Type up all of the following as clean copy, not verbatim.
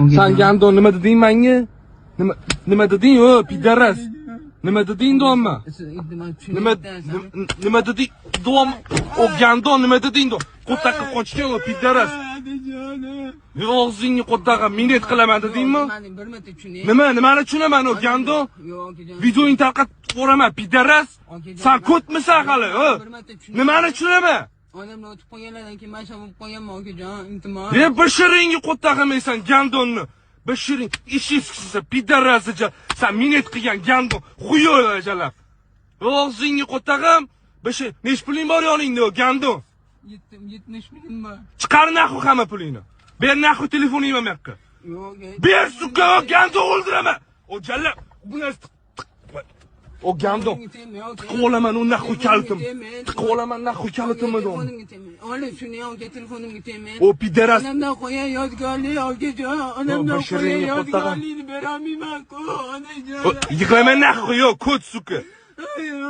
Sen gandon nima deding menga? Nima deding o pidaras? Nima deding domma? Nima deding dom? O gandon nima deding dom? Qo'taqa qochgan o pidaras. Og'zingni qo'taqa minnet qilaman dedingmi? Nimani tushunaman o gandon? Videoing tarqatib qo'raman pidaras. Sen ko'tmisan hali, o? Nimani tushunaman? Odamlar o'tib qo'yganlardan keyin mana shu bo'lib qo'yganman okajon, iltimos. Bir shiringni qo'tta qilmaysan gandonni. Bir shiring ishingsiz pidarasicha sen minnet qilgan gandon xuyojalab. Og'zingni qo'tta qilib, bir şey nech puling bor yoningda o gandon? 70 pulim bor. Chiqar naxu hamma pulingni. Ber naxu telefoningni bu yoqqa. Yo'q. Ber suka o gandon o'ldiraman. O jallab bu narsa o gandon. Tiqolaman u naxu kalitim. Tiqolaman naxu kalitimni dom. Ola shuni yo'q, telefonimga tegmay. O pidaras. Onamdan qo'ygan yodgorlik okajon. Onamdan qo'ygan yodgorlikni beramayman-ku, onajon. Yig'lama naxu yo'q, ko't suka.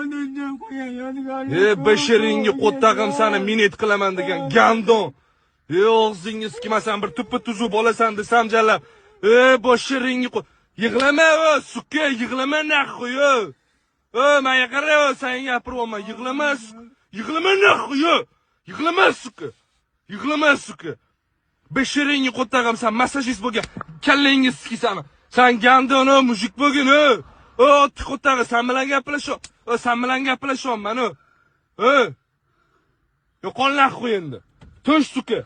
Onamdan qo'ygan yodgorlik. Bashiringni qo'ttag'im seni minnet qilaman degan gandon. Og'zingni sikimasan bir tupi tuzu bo'lasan desam jallab. Bashiringni yig'lama o suka, yig'lama naxu yo'q. Men qara sen gapiryapman, yig'lama naxu yo'q. Yig'lama suka. Yig'lama suka. Bashiringni qo'ttag'im sen massajist bo'lgan. Kallangiz sikisan. Sen gandon o mujik bo'lgin o. O qo'ttag'i sen bilan gaplashaman. Sen bilan gaplashaman o. Yo'qol naxu endi. To'sh suka.